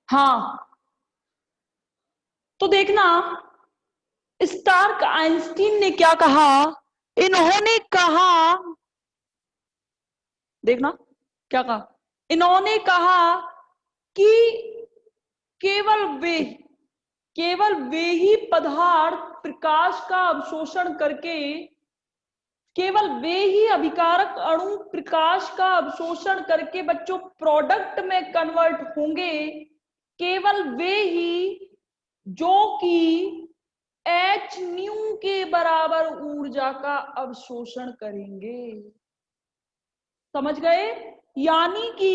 हाँ, तो देखना स्टार्क आइंस्टीन ने क्या कहा। इन्होंने कहा, देखना क्या कहा, इन्होंने कहा कि केवल वे ही पदार्थ प्रकाश का अवशोषण करके, केवल वे ही अभिकारक अणु प्रकाश का अवशोषण करके बच्चों प्रोडक्ट में कन्वर्ट होंगे, केवल वे ही जो कि एच न्यू के बराबर ऊर्जा का अवशोषण करेंगे। समझ गए? यानी कि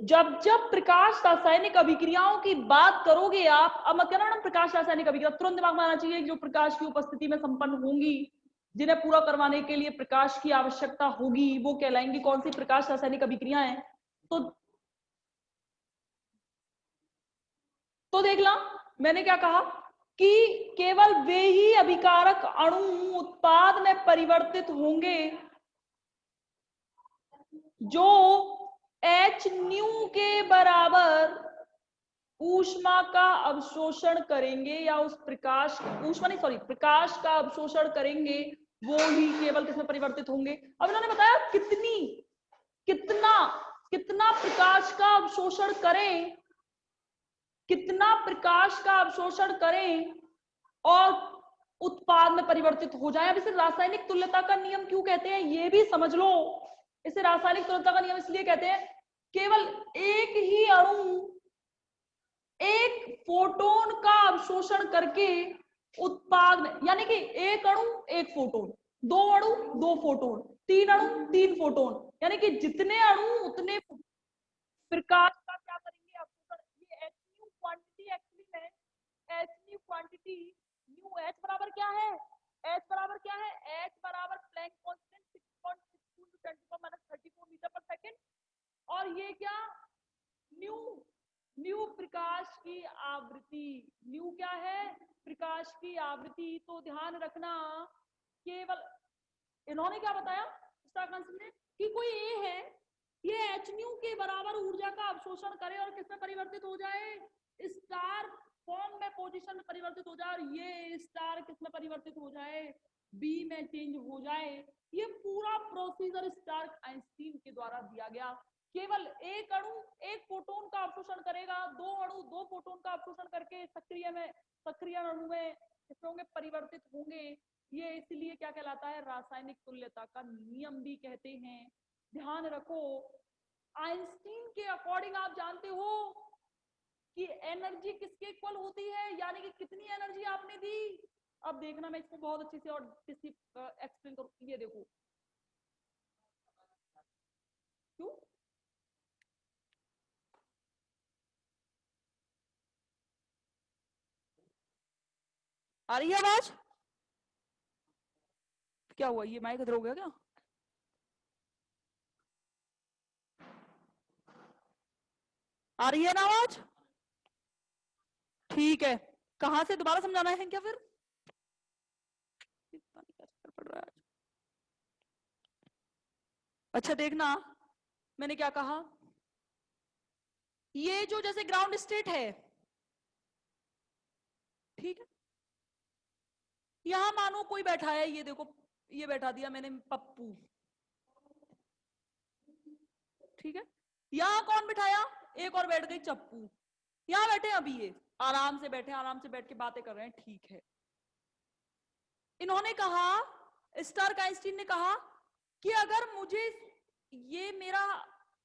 जब जब प्रकाश रासायनिक अभिक्रियाओं की बात करोगे आप, अब मैं कह रहा हूं ना प्रकाश रासायनिक अभिक्रिया, तुरंत दिमाग में आना चाहिए जो प्रकाश की उपस्थिति में संपन्न होंगी, जिन्हें पूरा करवाने के लिए प्रकाश की आवश्यकता होगी, वो कहलाएंगी कौन सी प्रकाश रासायनिक अभिक्रियाएं। तो देख ला मैंने क्या कहा कि केवल वे ही अभिकारक अणु उत्पाद में परिवर्तित होंगे जो एच न्यू के बराबर ऊष्मा का अवशोषण करेंगे, या उस प्रकाश, ऊष्मा नहीं सॉरी, प्रकाश का अवशोषण करेंगे, वो ही केवल किसमें परिवर्तित होंगे। अब इन्होंने बताया कितना प्रकाश का अवशोषण करें, कितना प्रकाश का अवशोषण करें और उत्पाद में परिवर्तित हो जाए। अब इसे रासायनिक तुल्यता का नियम क्यों कहते हैं ये भी समझ लो। इसे रासायनिक तुल्यता का नियम इसलिए कहते हैं, केवल एक ही अणु एक फोटोन का अवशोषण करके उत्पाद में, यानी कि एक अणु एक फोटोन, दो अणु दो फोटोन, तीन अणु तीन फोटोन, यानी कि जितने अणु उतने प्रकाश का क्या करेंगे अवशोषण। ये एच न्यू क्वांटिटी एक्चुअली में, H new quantity, new H बराबर क्या है, एच बराबर क्या है, एच बराबर प्लैंक कांस्टेंट 6.62 × 10⁻34 मीटर पर सेकंड। और ये क्या, न्यू प्रकाश की आवृत्ति, न्यू क्या है, प्रकाश की आवृत्ति। तो ध्यान रखना, केवल इन्होंने क्या बताया ने कि कोई ए है, ये एच न्यू के बराबर ऊर्जा का अवशोषण करे और किसमें परिवर्तित हो जाए, स्टार फॉर्म में, पोजीशन में परिवर्तित हो जाए, और ये स्टार किसमें परिवर्तित हो जाए, बी में चेंज हो जाए। ये पूरा प्रोसीजर स्टार्क आइंस्टीन के द्वारा दिया गया। केवल एक अणु एक फोटोन का अवशोषण करेगा, दो अणु दो फोटोन का अवशोषण करके सक्रिय अणु में होंगे, परिवर्तित होंगे। ये इसलिए क्या कहलाता है, रासायनिक तुल्यता का नियम भी कहते हैं। ध्यान रखो, आइंस्टीन के अकॉर्डिंग आप जानते हो कि एनर्जी किसके इक्वल होती है, यानी कि कितनी एनर्जी आपने दी। अब देखना मैं इसको बहुत अच्छे से और एक्सप्लेन करूँ। ये देखो क्यों, आ रही है आवाज? क्या हुआ, ये माइक इधर हो गया क्या? आ रही है ना आवाज? ठीक है, कहां से दोबारा समझाना है क्या फिर? पड़ रहा है। अच्छा देखना मैंने क्या कहा, ये जो जैसे ग्राउंड स्टेट है, ठीक है, यहां मानो कोई बैठा है, ये देखो ये बैठा दिया मैंने पप्पू, ठीक है, यहां कौन बिठाया, एक और बैठ गई चप्पू, यहां बैठे अभी ये आराम से बैठे, आराम से बैठ के बातें कर रहे हैं, ठीक है। इन्होंने कहा, स्टार्क आइंस्टीन ने कहा कि अगर मुझे, ये मेरा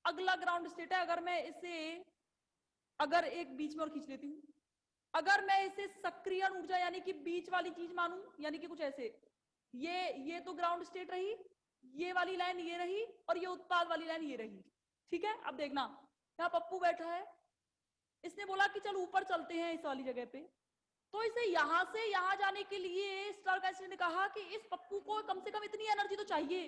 अगला ग्राउंड स्टेट है, अगर मैं इसे, अगर एक बीच में और खींच लेती हूं, अगर मैं इसे सक्रिय ऊर्जा यानी कि बीच वाली चीज मानूं, यानी कि कुछ ऐसे, ये तो ग्राउंड स्टेट रही, ये वाली लाइन ये रही, और ये उत्पाद वाली लाइन ये रही, ठीक है। अब देखना, यहाँ पप्पू बैठा है, इसने बोला कि चल ऊपर चलते हैं इस वाली जगह पे, तो इसे यहां से यहां जाने के लिए स्टार्क आइंस्टीन ने कहा कि इस पप्पू को कम से कम इतनी एनर्जी तो चाहिए,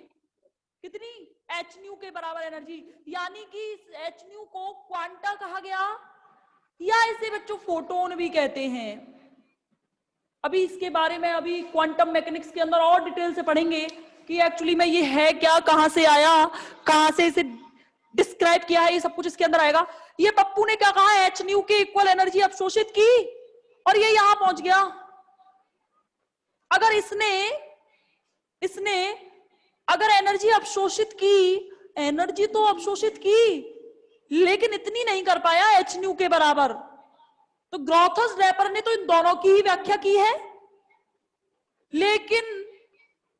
कितनी, एच न्यू के बराबर एनर्जी, यानी कि इस एच न्यू को क्वांटा कहा गया, या इसे बच्चों फोटोन भी कहते हैं। अभी इसके बारे में अभी क्वांटम मैकेनिक्स के अंदर और डिटेल से पढ़ेंगे कि एक्चुअली में ये है क्या, कहां से आया, कहां से इसे डिस्क्राइब किया है, ये सब कुछ इसके अंदर आएगा। ये पप्पू ने क्या कहा, एच न्यू के इक्वल एनर्जी अवशोषित की और ये यहां पहुंच गया। अगर इसने अगर एनर्जी अवशोषित की, एनर्जी तो अवशोषित की लेकिन इतनी नहीं कर पाया एच न्यू के बराबर, तो ग्रॉथस ड्रैपर ने तो इन दोनों की ही व्याख्या की है, लेकिन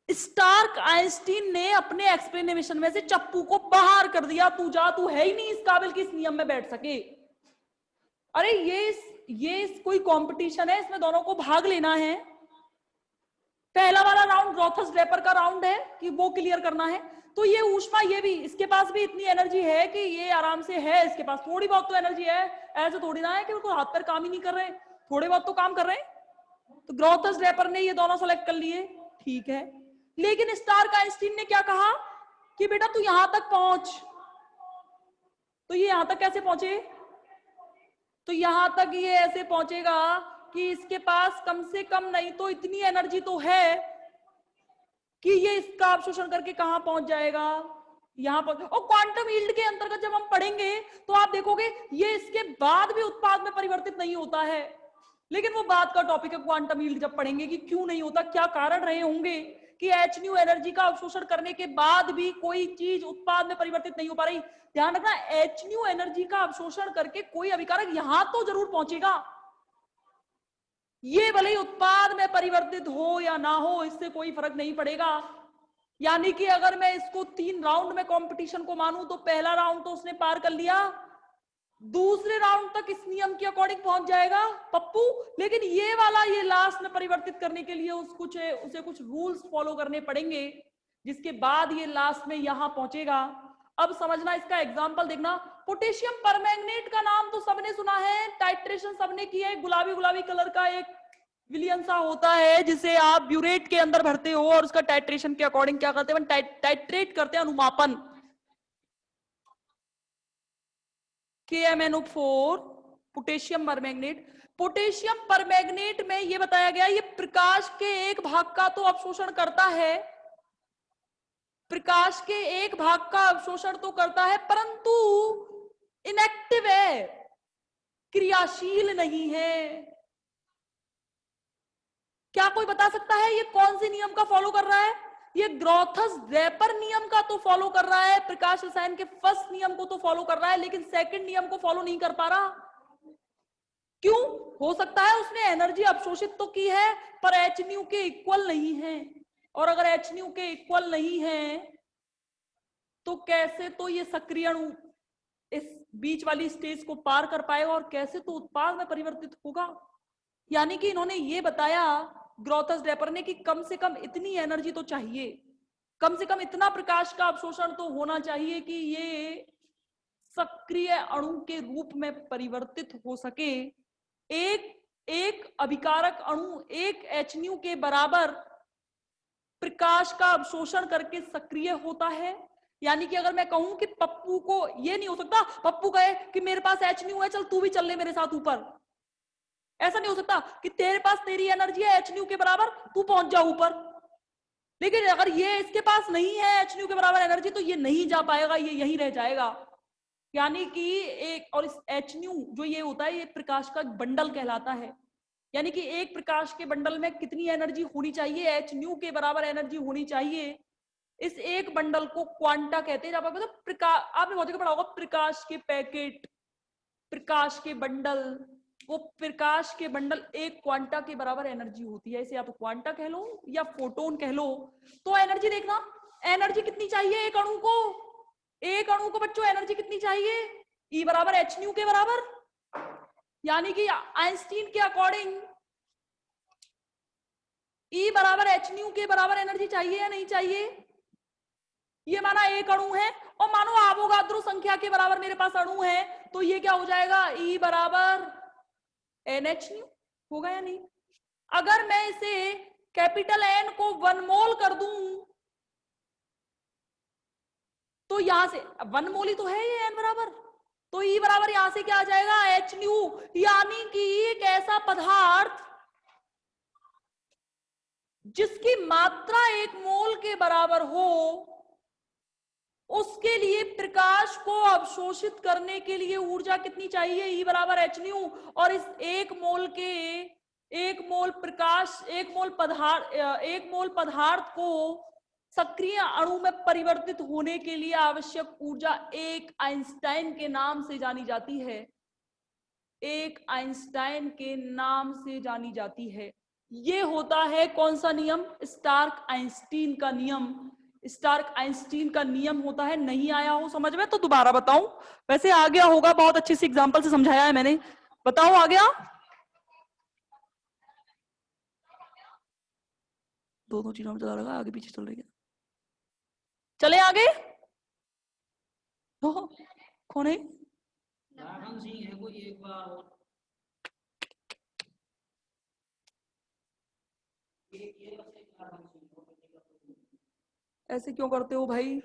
स्टार्क आइंस्टीन ने अपने एक्सप्लेनेशन में से चप्पू को बाहर कर दिया, तू जा, तू है ही नहीं इस काबिल कि इस नियम में बैठ सके। अरे ये कोई कंपटीशन है, इसमें दोनों को भाग लेना है। पहला वाला राउंड ग्रॉथस ड्रैपर का राउंड है कि वो क्लियर करना है। तो ये ऊष्मा, ये भी इसके पास भी इतनी एनर्जी है कि ये आराम से है, इसके पास थोड़ी बहुत तो एनर्जी है, ऐसे थोड़ी ना है कि उनको हाथ पैर काम ही नहीं कर रहे, थोड़े बहुत तो काम कर रहे हैं। तो ग्रॉथस ड्रैपर ने ये दोनों सेलेक्ट कर लिए, ठीक है। लेकिन स्टार्क आइंस्टीन ने क्या कहा कि बेटा तू यहां तक पहुंच। तो ये यहां तक कैसे पहुंचे, तो यहां तक ये ऐसे पहुंचेगा कि इसके पास कम से कम नहीं तो इतनी एनर्जी तो है कि ये इसका अवशोषण करके कहां पहुंच जाएगा, यहां पर। और क्वांटम यील्ड के अंतर्गत जब हम पढ़ेंगे तो आप देखोगे ये इसके बाद भी उत्पाद में परिवर्तित नहीं होता है, लेकिन वो बात का टॉपिक है क्वांटम यील्ड जब पढ़ेंगे कि क्यों नहीं होता, क्या कारण रहे होंगे कि एच न्यू एनर्जी का अवशोषण करने के बाद भी कोई चीज उत्पाद में परिवर्तित नहीं हो पा रही। ध्यान रखना, एच न्यू एनर्जी का अवशोषण करके कोई अभिकारक यहां तो जरूर पहुंचेगा, ये भले ही उत्पाद में परिवर्तित हो या ना हो, इससे कोई फर्क नहीं पड़ेगा। यानी कि अगर मैं इसको 3 राउंड में कंपटीशन को मानूं तो पहला राउंड तो उसने पार कर लिया, दूसरे राउंड तक इस नियम के अकॉर्डिंग पहुंच जाएगा पप्पू, लेकिन ये वाला ये लास्ट में परिवर्तित करने के लिए उसे कुछ रूल्स फॉलो करने पड़ेंगे, जिसके बाद ये लास्ट में यहां पहुंचेगा। अब समझना, इसका एग्जांपल देखना। पोटेशियम परमैंगनेट का नाम तो सबने सुना है, टाइट्रेशन सबने किया है, गुलाबी गुलाबी कलर का एक विलियन सा होता है जिसे आप ब्यूरेट के अंदर भरते हो और उसका टाइट्रेशन के अकॉर्डिंग क्या करते हैं, टाइट्रेट करते हैं, अनुमापन। KMnO4 potassium permanganate. Potassium permanganate में यह बताया गया ये प्रकाश के एक भाग का तो अवशोषण करता है, प्रकाश के एक भाग का अवशोषण तो करता है, परंतु इनएक्टिव है, क्रियाशील नहीं है। क्या कोई बता सकता है ये कौन से नियम का फॉलो कर रहा है? ये ग्रॉथस ड्रैपर नियम का तो फॉलो कर रहा है, प्रकाश रसायन के फर्स्ट नियम को तो फॉलो कर रहा है, लेकिन सेकंड नियम को फॉलो नहीं कर पा रहा। क्यों? हो सकता है उसने एनर्जी अवशोषित तो की है पर एच न्यू के इक्वल नहीं है, और अगर एच न्यू के इक्वल नहीं है तो कैसे तो ये सक्रिय अणु इस बीच वाली स्टेज को पार कर पाएगा और कैसे तो उत्पाद में परिवर्तित होगा। यानी कि इन्होंने ये बताया ग्रॉथस ड्रैपर ने कि कम से कम इतनी एनर्जी तो चाहिए, कम से कम इतना प्रकाश का अवशोषण तो होना चाहिए कि ये सक्रिय अणु के रूप में परिवर्तित हो सके। एक अभिकारक अणु एक एच न्यू के बराबर प्रकाश का अवशोषण करके सक्रिय होता है। यानी कि अगर मैं कहूं कि पप्पू को, ये नहीं हो सकता पप्पू कहे कि मेरे पास एच न्यू है, चल तू भी चल ले मेरे साथ ऊपर, ऐसा नहीं हो सकता कि तेरे पास तेरी एनर्जी है एच न्यू के बराबर, तू पहुंच जा ऊपर। लेकिन अगर ये इसके पास नहीं है एच न्यू के बराबर एनर्जी तो ये नहीं जा पाएगा, ये यहीं रह जाएगा। यानी कि एक, और इस एच न्यू जो ये होता है ये प्रकाश का बंडल कहलाता है। यानी कि एक प्रकाश के बंडल में कितनी एनर्जी होनी चाहिए, एच न्यू के बराबर एनर्जी होनी चाहिए। इस एक बंडल को क्वांटा कहते हैं। जब आप मतलब प्रकाश, आपने बहुत जगह पढ़ा होगा प्रकाश के पैकेट, प्रकाश के बंडल, वो प्रकाश के बंडल एक क्वांटा के बराबर एनर्जी होती है। इसे आप क्वांटा कह लो या फोटोन कह लो। तो एनर्जी देखना, एनर्जी कितनी चाहिए एक अणु को, एक अणु को बच्चों एनर्जी कितनी चाहिए, E बराबर एच न्यू के बराबर। यानी कि आइंस्टीन के अकॉर्डिंग E बराबर एच न्यू के बराबर एनर्जी चाहिए या नहीं चाहिए। ये माना एक अणु है और मानो आवोगाद्रो संख्या के बराबर मेरे पास अणु है, तो ये क्या हो जाएगा, E बराबर NH होगा या नहीं। अगर मैं इसे कैपिटल N को 1 मोल कर दूं तो यहां से 1 मोल ही तो है ये N बराबर, तो E बराबर यहां से क्या आ जाएगा H न्यू। यानी कि एक ऐसा पदार्थ जिसकी मात्रा 1 मोल के बराबर हो उसके लिए प्रकाश को अवशोषित करने के लिए ऊर्जा कितनी चाहिए? E बराबर एच न्यू। और इस एक मोल पदार्थ को सक्रिय अणु में परिवर्तित होने के लिए आवश्यक ऊर्जा एक आइंस्टाइन के नाम से जानी जाती है। एक आइंस्टाइन के नाम से जानी जाती है। ये होता है कौन सा नियम? स्टार्क आइंस्टीन का नियम। स्टार्क आइंस्टीन का नियम होता है। नहीं आया हो समझ में तो दोबारा बताऊं, वैसे आ गया होगा, बहुत अच्छे से एग्जांपल से समझाया है मैंने। बताओ आ गया? दो चीजों में चला लगा, आगे पीछे चल रही है। चले आगे। कौन है? सिंह है कोई एक बार और ऐसे क्यों करते हो भाई?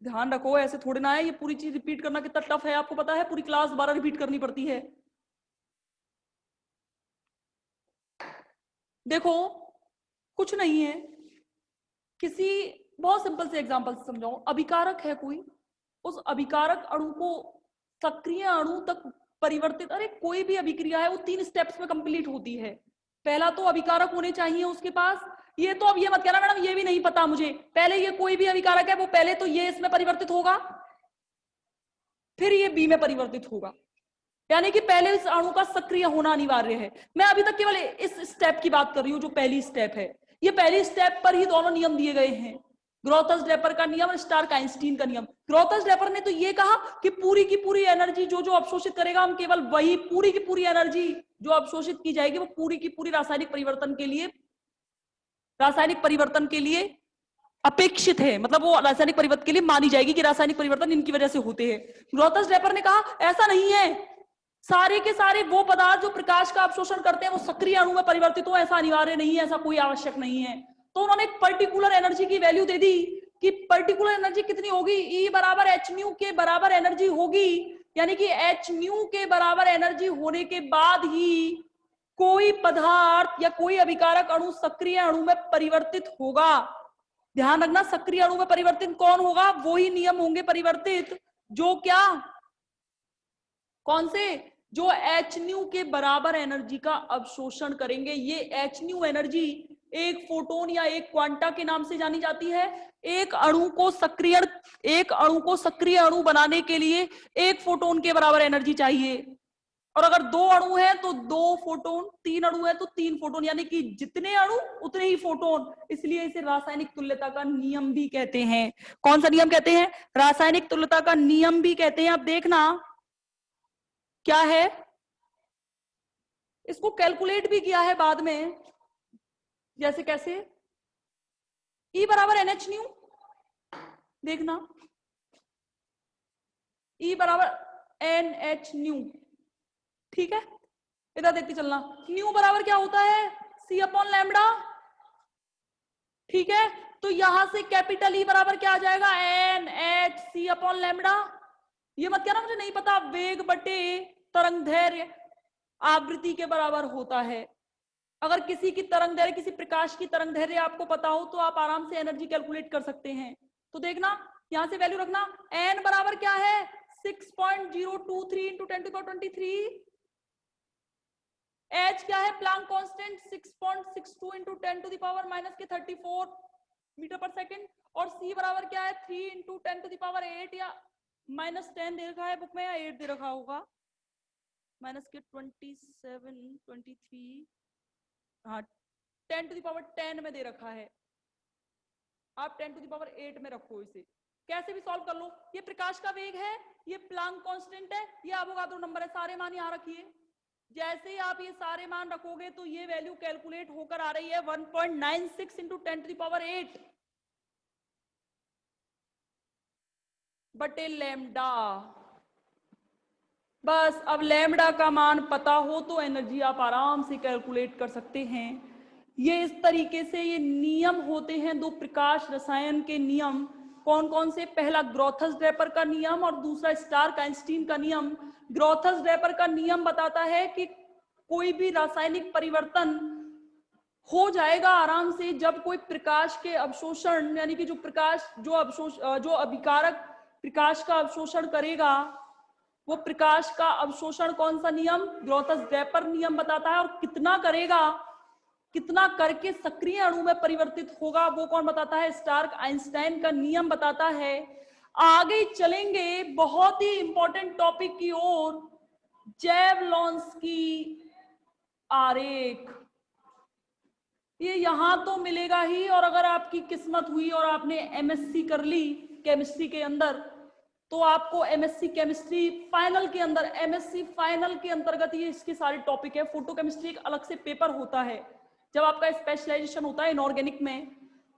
ध्यान रखो, ऐसे थोड़ी ना है। ये पूरी चीज रिपीट करना कितना टफ है आपको पता है? पूरी क्लास 12 रिपीट करनी पड़ती है। देखो कुछ नहीं है, किसी बहुत सिंपल से एग्जांपल से समझाऊं। अभिकारक है कोई, उस अभिकारक अणु को सक्रिय अणु तक परिवर्तित, अरे कोई भी अभिक्रिया है वो 3 स्टेप्स में कंप्लीट होती है। पहला तो अभिकारक होने चाहिए उसके पास। ये तो अब ये मत कहना मैडम ये भी नहीं पता मुझे, पहले ये कोई भी अभिकारक है वो पहले तो ये इसमें परिवर्तित होगा, फिर ये बी में परिवर्तित होगा। यानी कि पहले इस अणु का सक्रिय होना अनिवार्य है। मैं अभी तक केवल इस स्टेप की बात कर रही हूं जो पहली स्टेप है। ये पहली स्टेप पर ही दोनों नियम दिए गए हैं, ग्रोथस ड्रेपर का नियम और स्टार्क आइंस्टीन का नियम। ग्रोथस ड्रेपर ने तो ये कहा कि पूरी की पूरी एनर्जी जो जो अवशोषित करेगा, हम केवल वही पूरी की पूरी एनर्जी जो अवशोषित की जाएगी वो पूरी की पूरी रासायनिक परिवर्तन के लिए अपेक्षित है, मतलब वो रासायनिक परिवर्तन के लिए मानी जाएगी कि रासायनिक परिवर्तन इनकी वजह से होते हैं। ग्रोथस ड्रेपर ने कहा ऐसा नहीं है, सारे के सारे वो पदार्थ जो प्रकाश का अवशोषण करते हैं वो सक्रिय अणु में परिवर्तित हो, ऐसा अनिवार्य नहीं है, ऐसा कोई आवश्यक नहीं है। तो उन्होंने एक पर्टिकुलर एनर्जी की वैल्यू दे दी कि पर्टिकुलर एनर्जी कितनी होगी? E बराबर एच न्यू के बराबर एनर्जी होगी। यानी कि एच न्यू के बराबर एनर्जी होने के बाद ही कोई पदार्थ या कोई अभिकारक अणु सक्रिय अणु में परिवर्तित होगा। ध्यान रखना, सक्रिय अणु में परिवर्तित कौन होगा? वो ही नियम होंगे परिवर्तित जो क्या, कौन से? जो एच न्यू के बराबर एनर्जी का अवशोषण करेंगे। ये एच न्यू एनर्जी एक फोटोन या एक क्वांटा के नाम से जानी जाती है। एक अणु को सक्रिय अणु बनाने के लिए एक फोटोन के बराबर एनर्जी चाहिए, और अगर 2 अणु है तो 2 फोटोन, 3 अणु है तो 3 फोटोन, यानी कि जितने अणु उतने ही फोटोन। इसलिए इसे रासायनिक तुल्यता का नियम भी कहते हैं। कौन सा नियम कहते हैं? रासायनिक तुल्यता का नियम भी कहते हैं। अब देखना क्या है, इसको कैलकुलेट भी किया है बाद में। जैसे कैसे? E बराबर NH न्यू, देखना E बराबर NH न्यू, ठीक है? इधर देखते चलना, न्यू बराबर क्या होता है? C अपॉन लैम्बडा, ठीक है? तो यहां से कैपिटल E बराबर क्या आ जाएगा? NHC upon lambda. ये मत कहना मुझे नहीं पता, वेग बटे तरंग दैर्घ्य आवृत्ति के बराबर होता है। अगर किसी की तरंग दैर्घ्य, किसी प्रकाश की तरंग दैर्घ्य आपको पता हो तो आप आराम से एनर्जी कैलकुलेट कर सकते हैं। तो देखना यहां से वैल्यू रखना, n बराबर क्या है? 6.023 इंटू 10⁻23। h क्या है? प्लांक कांस्टेंट 6.62 इंटू 10⁻⁻34 मीटर पर सेकेंड। और c बराबर क्या है? 3 इंटू 10⁸ या -10 दे रखा है बुक में, या 8 दे रखा होगा, माइनस के 27 23, हाँ 10⁻10 में दे रखा है। आप 10⁸ में रखो इसे, कैसे भी सॉल्व कर लो। ये प्रकाश का वेग है, ये प्लांक कांस्टेंट है, ये अवोगाद्रो नंबर है, सारे मान यहां रखिए। जैसे ही आप ये सारे मान रखोगे तो ये वैल्यू कैलकुलेट होकर आ रही है 1.96 इंटू 10⁸ बटे लैम्डा। बस अब लैम्डा का मान पता हो तो एनर्जी आप आराम से कैलकुलेट कर सकते हैं। ये इस तरीके से ये नियम होते हैं, 2 प्रकाश रसायन के नियम। कौन कौन से? पहला ग्रोथस ड्रेपर का नियम और दूसरा स्टार्क आइंस्टीन का नियम। ग्रोथस ड्रेपर का नियम बताता है कि कोई भी रासायनिक परिवर्तन हो जाएगा आराम से जब कोई प्रकाश के अवशोषण यानी कि जो प्रकाश जो अभिकारक प्रकाश का अवशोषण करेगा, वो प्रकाश का अवशोषण कौन सा नियम, ग्रोथस-ड्रैपर नियम बताता है, और कितना करेगा, कितना करके सक्रिय अणु में परिवर्तित होगा वो कौन बताता है, स्टार्क आइंस्टाइन का नियम बताता है। आगे चलेंगे बहुत ही इंपॉर्टेंट टॉपिक की ओर, जेवलॉन्स्की आरेख। ये यहां तो मिलेगा ही, और अगर आपकी किस्मत हुई और आपने एमएससी कर ली केमिस्ट्री के अंदर, तो आपको एमएससी केमिस्ट्री फाइनल के अंदर, एमएससी फाइनल के अंतर्गत ये इसके सारे टॉपिक है। फोटोकेमिस्ट्री एक अलग से पेपर होता है जब आपका स्पेशलाइजेशन होता है इनऑर्गेनिक में,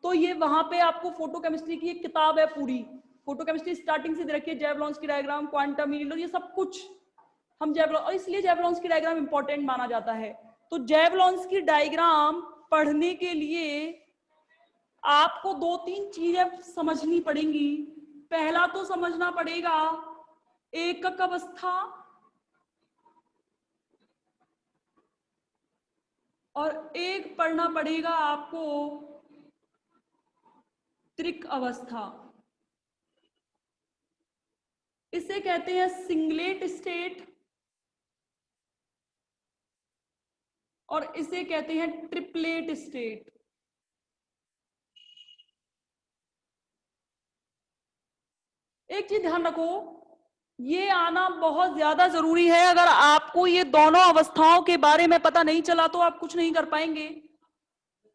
तो ये वहां पे आपको फोटोकेमिस्ट्री की एक किताब है पूरी, फोटोकेमिस्ट्री स्टार्टिंग से दे रखी है, जेवलॉन्स्की डायग्राम, क्वांटम ईल्ड, ये सब कुछ हम और इसलिए जेवलॉन्स्की डायग्राम इंपॉर्टेंट माना जाता है। तो जेवलॉन्स्की डायग्राम पढ़ने के लिए आपको 2-3 चीजें समझनी पड़ेंगी। पहला तो समझना पड़ेगा एकक अवस्था, और एक पढ़ना पड़ेगा आपको त्रिक अवस्था। इसे कहते हैं सिंगलेट स्टेट, और इसे कहते हैं ट्रिपलेट स्टेट। एक चीज ध्यान रखो, ये आना बहुत ज्यादा जरूरी है। अगर आपको ये दोनों अवस्थाओं के बारे में पता नहीं चला तो आप कुछ नहीं कर पाएंगे।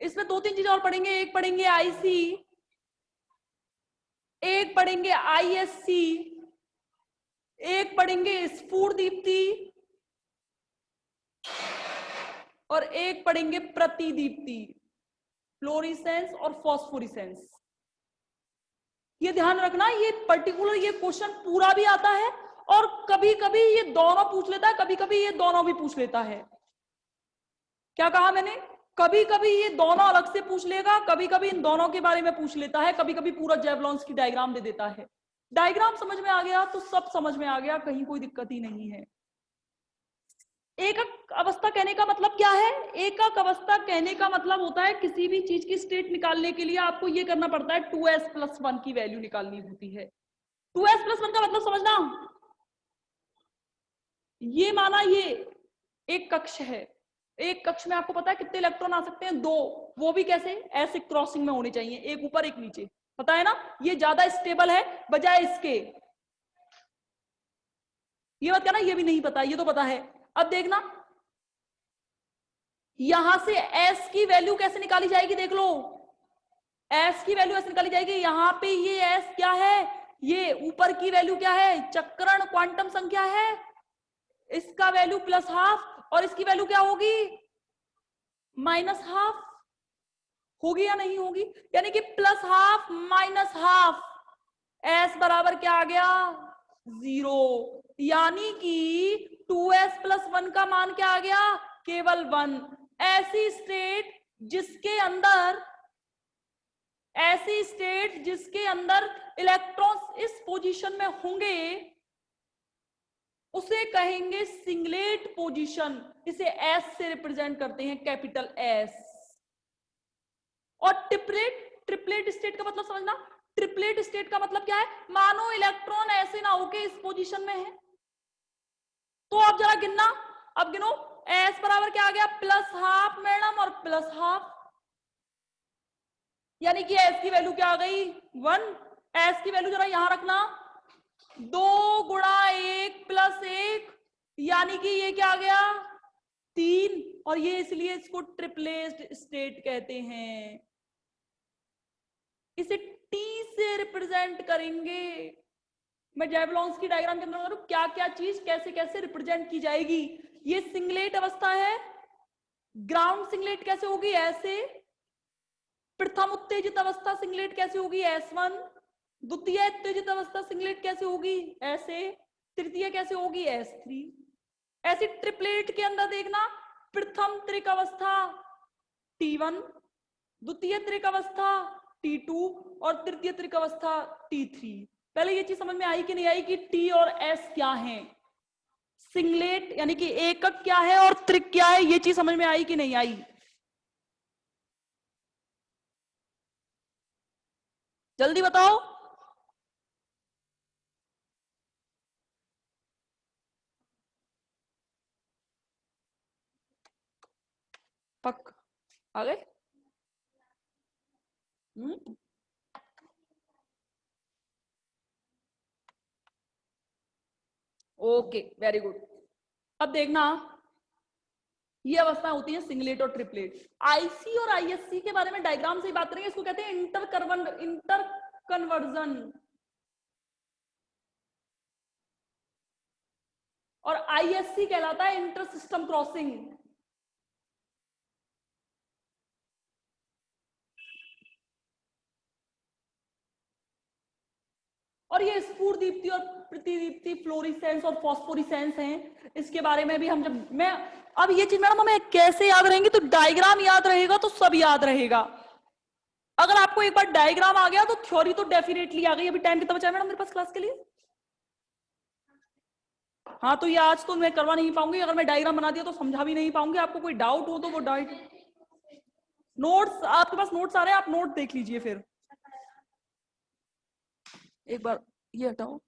इसमें 2-3 चीजें और पढ़ेंगे, एक पढ़ेंगे आईसी, एक पढ़ेंगे आईएससी, एक पढ़ेंगे स्फुरदीप्ति, और एक पढ़ेंगे प्रतिदीप्ति, फ्लोरिसेंस और फॉस्फोरिसेंस। ये ध्यान रखना, ये पर्टिकुलर ये क्वेश्चन पूरा भी आता है, और कभी कभी ये दोनों पूछ लेता है, कभी कभी ये दोनों भी पूछ लेता है। क्या कहा मैंने, कभी कभी ये दोनों अलग से पूछ लेगा, कभी कभी इन दोनों के बारे में पूछ लेता है, कभी कभी पूरा जेवलॉन्स्की डायग्राम दे देता है। डायग्राम समझ में आ गया तो सब समझ में आ गया, कहीं कोई दिक्कत ही नहीं है। एकक अवस्था कहने का मतलब क्या है, एकक अवस्था कहने का मतलब होता है किसी भी चीज की स्टेट निकालने के लिए आपको ये करना पड़ता है 2s+1 की वैल्यू निकालनी होती है। 2s+1 का मतलब समझना, ये माना ये एक कक्ष है, एक कक्ष में आपको पता है कितने इलेक्ट्रॉन आ सकते हैं, 2, वो भी कैसे, ऐसे क्रॉसिंग में होने चाहिए, एक ऊपर एक नीचे, पता है ना, ये ज्यादा स्टेबल है बजाय इसके। ये बात क्या ना, ये भी नहीं पता, ये तो पता है। अब देखना यहां से s की वैल्यू कैसे निकाली जाएगी, देख लो s की वैल्यू ऐसे निकाली जाएगी, यहां पे ये s क्या है, ये ऊपर की वैल्यू क्या है, चक्रण क्वांटम संख्या है, इसका वैल्यू +½ और इसकी वैल्यू क्या होगी, -½ होगी या नहीं होगी, यानी कि +½ -½ s बराबर क्या आ गया, 0, यानी कि 2s+1 का मान क्या आ गया, केवल 1। ऐसी स्टेट जिसके अंदर इलेक्ट्रॉन्स इस पोजीशन में होंगे उसे कहेंगे सिंगलेट पोजीशन, इसे S से रिप्रेजेंट करते हैं, कैपिटल S। और ट्रिपलेट स्टेट का मतलब समझना, ट्रिपलेट स्टेट का मतलब क्या है, मानो इलेक्ट्रॉन ऐसे ना होके इस पोजीशन में है, तो आप जरा गिनना, अब गिनो, S बराबर क्या आ गया, +½ मैडम और +½ यानी कि S की वैल्यू क्या आ गई, 1। S की वैल्यू जरा यहां रखना, 2 × 1 + 1 यानी कि ये क्या आ गया, 3, और ये इसलिए इसको ट्रिपलेट स्टेट कहते हैं। इसे T से रिप्रेजेंट करेंगे। मैं जेवलॉन्स्की डायग्राम के अंदर क्या क्या चीज कैसे कैसे रिप्रेजेंट की जाएगी। ये सिंगलेट अवस्था है, ग्राउंड सिंगलेट कैसे होगी, ऐसे। प्रथम उत्तेजित अवस्था सिंगलेट कैसे होगी, S1। द्वितीय उत्तेजित अवस्था सिंगलेट कैसे होगी, ऐसे। तृतीय कैसे होगी, S3। ऐसी ट्रिपलेट के अंदर देखना, प्रथम त्रिक अवस्था T1, द्वितीय त्रिक अवस्था T2 और तृतीय त्रिक अवस्था T3। पहले ये चीज समझ में आई कि नहीं आई कि T और S क्या है, सिंगलेट यानी कि एकक क्या है और त्रिक क्या है, ये चीज समझ में आई कि नहीं आई। जल्दी बताओ। पक आ गए? Okay, very good. अब देखना, ये अवस्था होती है सिंगलेट और ट्रिपलेट। आईसी और आईएससी के बारे में डायग्राम से ही बात करेंगे, इसको कहते हैं इंटर कन्वर्जन। और आईएससी कहलाता है इंटर सिस्टम क्रॉसिंग। और ये स्फुरदीप्ति और प्रतिदीप्ति, फ्लोरिसेंस और फॉस्फोरिसेंस हैं। इसके बारे में भी हम जब मैं अब ये चीज मैडम हमें कैसे याद रहेंगी, तो डायग्राम याद रहेगा तो सब याद रहेगा। अगर आपको एक बार डायग्राम आ गया तो थ्योरी तो डेफिनेटली आ गई। अभी टाइम कितना बचा है मैडम मेरे पास क्लास के लिए? हाँ, तो ये आज तो मैं करवा नहीं पाऊंगी। अगर मैं डायग्राम बना दिया तो समझा भी नहीं पाऊंगी। आपको कोई डाउट हो तो वो नोट्स, आपके पास नोट्स आ रहे हैं, आप नोट देख लीजिए फिर एक बार। ये हटाओ,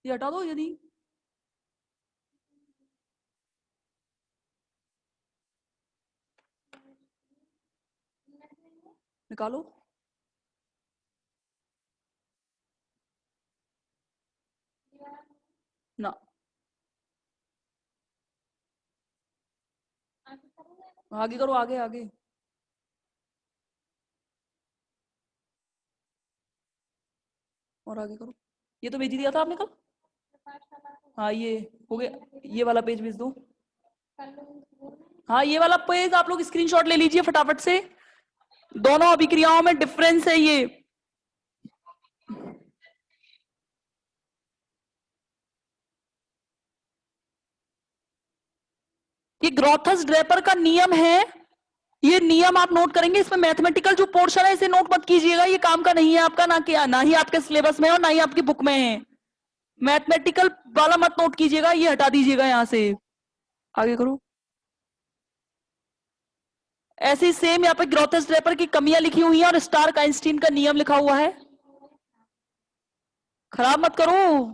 ये हटा दो यदि। निकालो ना, आगे करो, आगे आगे। और आगे करो। ये तो भेज ही दिया था आपने कल। हाँ, ये हो गया। ये वाला पेज भेज दो। हाँ, ये वाला पेज आप लोग स्क्रीनशॉट ले लीजिए फटाफट से। दोनों अभिक्रियाओं में डिफरेंस है ये ग्रोथस ड्रेपर का नियम है। ये नियम आप नोट करेंगे। इसमें मैथमेटिकल जो पोर्शन है इसे नोट मत कीजिएगा, ये काम का नहीं है आपका, ना ही आपके सिलेबस में है और ना ही आपकी बुक में है। मैथमेटिकल वाला मत नोट कीजिएगा, ये हटा दीजिएगा यहां से। आगे करो। ऐसे ही सेम यहाँ पे ग्रोथस ड्रेपर की कमियां लिखी हुई हैं और स्टार्क आइंस्टीन का नियम लिखा हुआ है। खराब मत करो,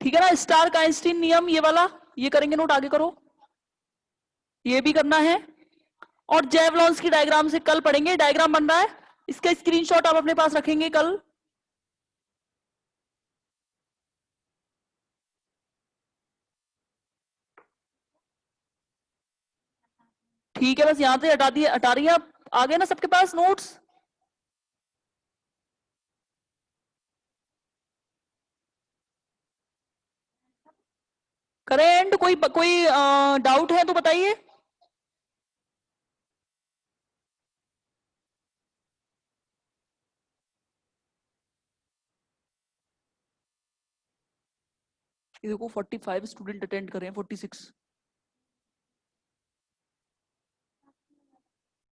ठीक है ना? स्टार्क आइंस्टीन नियम ये वाला, ये करेंगे नोट। आगे करो, ये भी करना है। और जेवलॉन्स की डायग्राम से कल पढ़ेंगे। डायग्राम बन रहा है, इसका स्क्रीनशॉट आप अपने पास रखेंगे कल। ठीक है, बस यहां से हटा दिए, हटा रही है आप। आ गए ना सबके पास नोट्स? करेंट कोई कोई डाउट है तो बताइए। ये देखो 45 स्टूडेंट अटेंड कर रहे हैं, 46।